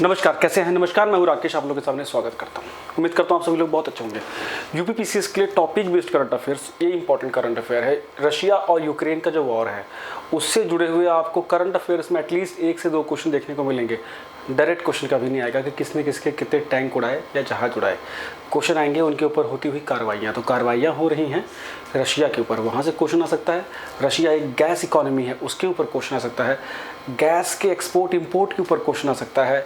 नमस्कार, कैसे हैं? नमस्कार, मैं हूं राकेश, आप लोगों के सामने स्वागत करता हूं। उम्मीद करता हूं आप सभी लोग बहुत अच्छे होंगे। यूपीपीसीएस के लिए टॉपिक बेस्ड करंट अफेयर्स, ये इंपॉर्टेंट करंट अफेयर है। रशिया और यूक्रेन का जो वॉर है उससे जुड़े हुए आपको करंट अफेयर्स में एटलीस्ट 1 से 2 क्वेश्चन देखने को मिलेंगे। डायरेक्ट क्वेश्चन कभी नहीं आएगा कि किसने किसके कितने टैंक उड़ाए या जहाज उड़ाए। क्वेश्चन आएंगे उनके ऊपर होती हुई कार्रवाइयाँ। तो कार्रवाइयाँ हो रही हैं रशिया के ऊपर, वहाँ से क्वेश्चन आ सकता है। रशिया एक गैस इकोनॉमी है, उसके ऊपर क्वेश्चन आ सकता है। गैस के एक्सपोर्ट इंपोर्ट के ऊपर क्वेश्चन आ सकता है।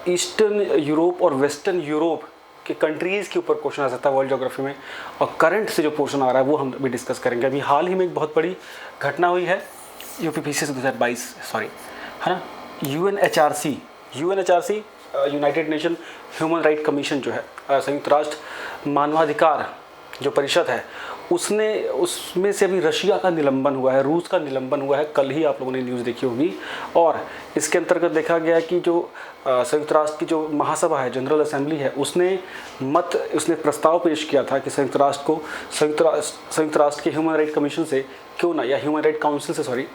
ईस्टर्न यूरोप और वेस्टर्न यूरोप के कंट्रीज़ के ऊपर क्वेश्चन आ सकता है वर्ल्ड ज्योग्राफी में। और करंट से जो पोर्शन आ रहा है वो हम भी डिस्कस करेंगे। अभी हाल ही में एक बहुत बड़ी घटना हुई है यूपीपीसीएस 2022 है ना। UNHRC United nation human right commission जो है, संयुक्त राष्ट्र मानवाधिकार जो परिषद है, उसमें से अभी रशिया का निलंबन हुआ है, रूस का निलंबन हुआ है। कल ही आप लोगों ने न्यूज़ देखी होगी। और इसके अंतर्गत देखा गया कि जो संयुक्त राष्ट्र की जो महासभा है, जनरल असेंबली है, उसने प्रस्ताव पेश किया था कि संयुक्त राष्ट्र के ह्यूमन राइट कमीशन से क्यों ना, या ह्यूमन राइट काउंसिल से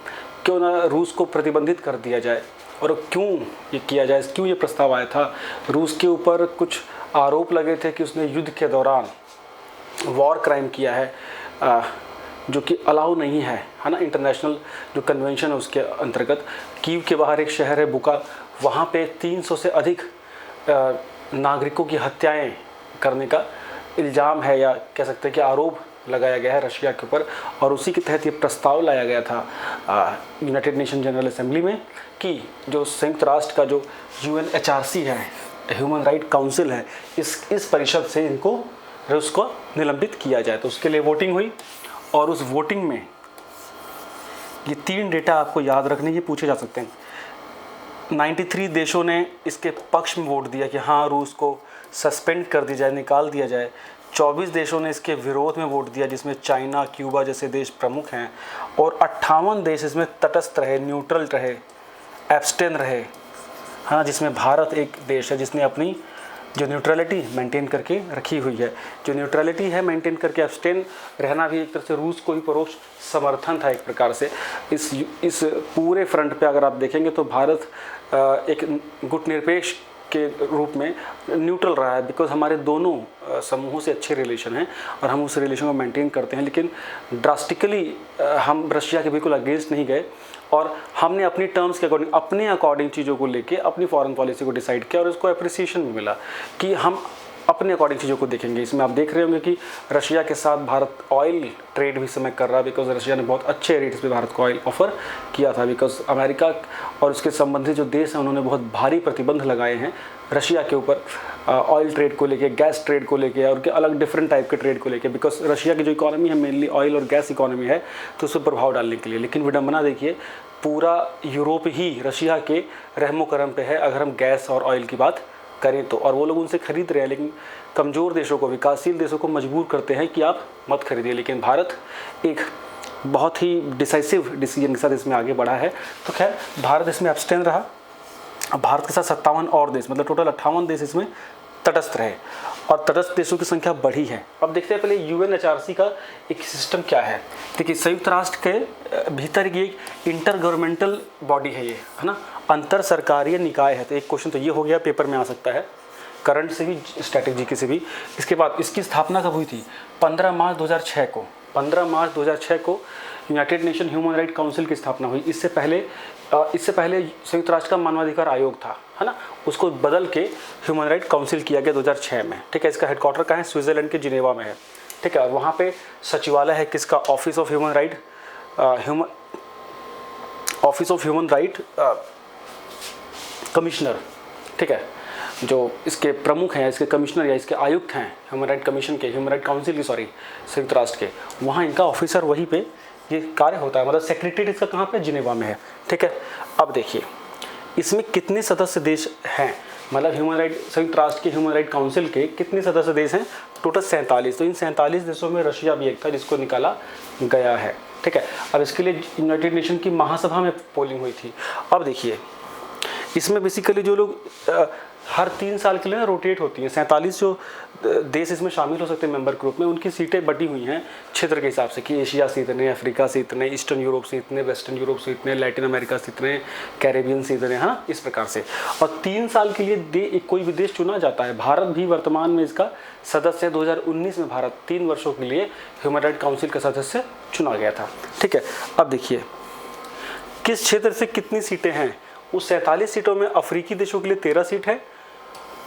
क्यों ना रूस को प्रतिबंधित कर दिया जाए। और क्यों ये किया जाए, क्यों ये प्रस्ताव आया था? रूस के ऊपर कुछ आरोप लगे थे कि उसने युद्ध के दौरान वॉर क्राइम किया है, जो कि अलाउ नहीं है ना। इंटरनेशनल जो कन्वेंशन है उसके अंतर्गत कीव के बाहर एक शहर है बुका, वहाँ पे 300 से अधिक नागरिकों की हत्याएं करने का इल्ज़ाम है, या कह सकते हैं कि आरोप लगाया गया है रशिया के ऊपर। और उसी के तहत ये प्रस्ताव लाया गया था यूनाइटेड नेशन जनरल असेंबली में कि जो संयुक्त राष्ट्र का जो यूएनएचआरसी है, ह्यूमन राइट काउंसिल है, इस परिषद से रूस को निलंबित किया जाए। तो उसके लिए वोटिंग हुई और उस वोटिंग में ये 3 डेटा आपको याद रखने के पूछे जा सकते हैं। 93 देशों ने इसके पक्ष में वोट दिया कि हाँ, रूस को सस्पेंड कर दिया जाए, निकाल दिया जाए। 24 देशों ने इसके विरोध में वोट दिया, जिसमें चाइना, क्यूबा जैसे देश प्रमुख हैं। और 58 देश इसमें तटस्थ रहे, न्यूट्रल रहे, एब्स्टेन रहे, हाँ, जिसमें भारत एक देश है जिसने अपनी जो न्यूट्रलिटी मेंटेन करके रखी हुई है। जो न्यूट्रलिटी है मेंटेन करके एब्स्टेन रहना भी एक तरह से रूस को ही परोक्ष समर्थन था एक प्रकार से। इस पूरे फ्रंट पे अगर आप देखेंगे तो भारत एक गुटनिरपेक्ष के रूप में न्यूट्रल रहा है, बिकॉज हमारे दोनों समूहों से अच्छे रिलेशन हैं और हम उस रिलेशन को मेंटेन करते हैं। लेकिन ड्रास्टिकली हम रशिया के बिल्कुल अगेंस्ट नहीं गए और हमने अपनी टर्म्स के अकॉर्डिंग, अपने अकॉर्डिंग चीज़ों को लेके अपनी फॉरेन पॉलिसी को डिसाइड किया और उसको अप्रिसिएशन भी मिला कि हम अपने अकॉर्डिंग चीज़ों को देखेंगे। इसमें आप देख रहे होंगे कि रशिया के साथ भारत ऑयल ट्रेड भी समय कर रहा है, बिकॉज रशिया ने बहुत अच्छे रेट्स पे भारत को ऑयल ऑफर किया था। बिकॉज अमेरिका और उसके संबंधित जो देश हैं उन्होंने बहुत भारी प्रतिबंध लगाए हैं रशिया के ऊपर, ऑयल ट्रेड को लेके, गैस ट्रेड को लेके और उनके अलग डिफरेंट टाइप के ट्रेड को लेके। बिकॉज रशिया की जो इकोनॉमी है मेनली ऑयल और गैस इकोनॉमी है, तो उस पर प्रभाव डालने के लिए। लेकिन विडंबना देखिए, पूरा यूरोप ही रशिया के रहमो करम पे है अगर हम गैस और ऑयल की बात करें तो। और वो लोग उनसे खरीद रहे हैं, लेकिन कमज़ोर देशों को, विकासशील देशों को मजबूर करते हैं कि आप मत खरीदिए। लेकिन भारत एक बहुत ही डिसाइसिव डिसीजन के साथ इसमें आगे बढ़ा है। तो खैर, भारत इसमें एब्स्टेन रहा। भारत के साथ 57 और देश, मतलब टोटल 58 देश इसमें तटस्थ रहे और तटस्थ देशों की संख्या बढ़ी है। अब देखते हैं पहले यूएनएचआरसी का एक सिस्टम क्या है। देखिए, संयुक्त राष्ट्र के भीतर की एक इंटर गवर्नमेंटल बॉडी है ये, है ना, अंतर सरकारीय निकाय है। तो एक क्वेश्चन तो ये हो गया, पेपर में आ सकता है, करंट से भी, स्ट्रैटेजी से भी। इसके बाद इसकी स्थापना कब हुई थी? 15 मार्च 2006 को। 15 मार्च 2006 को United nation human right council की स्थापना हुई। इससे पहले संयुक्त राष्ट्र का मानवाधिकार आयोग था, है ना, उसको बदल के ह्यूमन राइट काउंसिल किया गया 2006 में। ठीक है, इसका हेडक्वार्टर कहाँ है? स्विट्जरलैंड के जिनेवा में है। ठीक है, और वहाँ पे सचिवालय है किसका? Office of human right commissioner. ठीक है, जो इसके प्रमुख हैं, इसके कमिश्नर या इसके आयुक्त हैं ह्यूमन राइट कमीशन के, ह्यूमन राइट काउंसिल की, संयुक्त राष्ट्र के, वहाँ इनका ऑफिसर वहीं पे ये कार्य होता है। मतलब सेक्रेटरीट इसका कहाँ पे? जिनेवा में है। ठीक है, अब देखिए इसमें कितने सदस्य देश हैं, मतलब संयुक्त राष्ट्र के ह्यूमन राइट काउंसिल के कितने सदस्य देश हैं? टोटल 47। तो इन 47 देशों में रशिया भी एक था जिसको निकाला गया है। ठीक है, अब इसके लिए यूनाइटेड नेशन की महासभा में पोलिंग हुई थी। अब देखिए, इसमें बेसिकली जो लोग हर 3 साल के लिए ना रोटेट होती हैं, 47 जो देश इसमें शामिल हो सकते हैं मेंबर ग्रुप में, उनकी सीटें बटी हुई हैं क्षेत्र के हिसाब से कि एशिया से इतने, अफ्रीका से इतने, ईस्टर्न यूरोप से इतने, वेस्टर्न यूरोप से इतने, लैटिन अमेरिका से इतने, कैरेबियन से इतने, हाँ, इस प्रकार से। और 3 साल के लिए कोई भी देश चुना जाता है। भारत भी वर्तमान में इसका सदस्य है। 2019 में भारत 3 वर्षों के लिए ह्यूमन राइट काउंसिल का सदस्य चुना गया था। ठीक है, अब देखिए किस क्षेत्र से कितनी सीटें हैं। उस 47 सीटों में अफ्रीकी देशों के लिए 13 सीट है,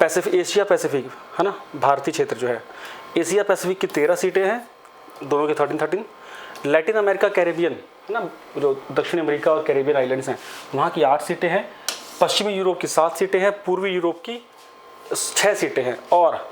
एशिया पैसिफिक है ना, भारतीय क्षेत्र जो है, एशिया पैसिफिक की 13 सीटें हैं, दोनों के 13। लैटिन अमेरिका कैरेबियन है ना, जो दक्षिण अमेरिका और कैरेबियन आइलैंड्स हैं, वहाँ की 8 सीटें हैं। पश्चिमी यूरोप की 7 सीटें हैं, पूर्वी यूरोप की 6 सीटें हैं। और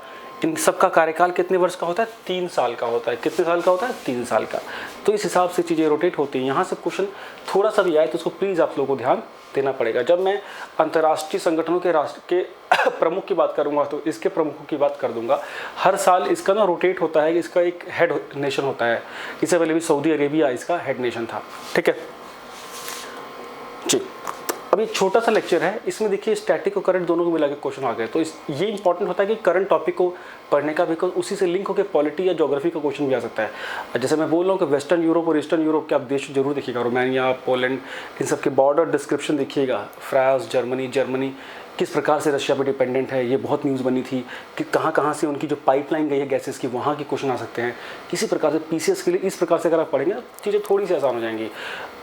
इन सब का कार्यकाल कितने वर्ष का होता है? 3 साल का होता है। कितने साल का होता है? 3 साल का। तो इस हिसाब से चीज़ें रोटेट होती हैं। यहाँ से क्वेश्चन थोड़ा सा भी आए तो उसको प्लीज़ आप लोगों को ध्यान देना पड़ेगा। जब मैं अंतर्राष्ट्रीय संगठनों के राष्ट्र के प्रमुख की बात करूँगा तो इसके प्रमुखों की बात कर दूंगा। हर साल इसका ना रोटेट होता है, इसका एक हेड नेशन होता है। इससे पहले भी सऊदी अरेबिया इसका हेड नेशन था। ठीक है जी। अब एक छोटा सा लेक्चर है, इसमें देखिए स्टैटिक और करंट दोनों को मिला के क्वेश्चन आ गए। तो ये इंपॉर्टेंट होता है कि करंट टॉपिक को पढ़ने का, बिकॉज उसी से लिंक होकर पॉलिटी या ज्योग्राफी का क्वेश्चन भी आ सकता है। जैसे मैं बोल रहा हूँ कि वेस्टर्न यूरोप और ईस्टर्न यूरोप के आप देश जरूर देखिएगा, रोमानिया, पोलैंड, इन सब के बॉर्डर डिस्क्रिप्शन देखिएगा। फ्रांस, जर्मनी किस प्रकार से रशिया पे डिपेंडेंट है, ये बहुत न्यूज़ बनी थी कि कहाँ से उनकी जो पाइपलाइन गई है गैसेस की, वहाँ के क्वेश्चन आ सकते हैं। इसी प्रकार से पीसीएस के लिए इस प्रकार से अगर आप पढ़ेंगे चीज़ें थोड़ी सी आसान हो जाएंगी।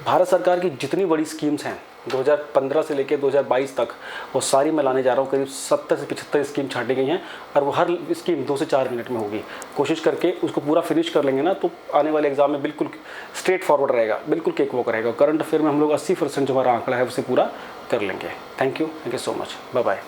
भारत सरकार की जितनी बड़ी स्कीम्स हैं 2015 से लेकर 2022 तक, वो सारी मैं लाने जा रहा हूँ। करीब 70 से 75 स्कीम छाटी गई हैं और वो हर स्कीम 2 से 4 मिनट में होगी। कोशिश करके उसको पूरा फिनिश कर लेंगे ना तो आने वाले एग्जाम में बिल्कुल स्ट्रेट फॉरवर्ड रहेगा, बिल्कुल केक वॉक रहेगा। करंट अफेयर में हम लोग 80% जो हमारा आंकड़ा है उसे पूरा कर लेंगे। Thank you so much, bye bye.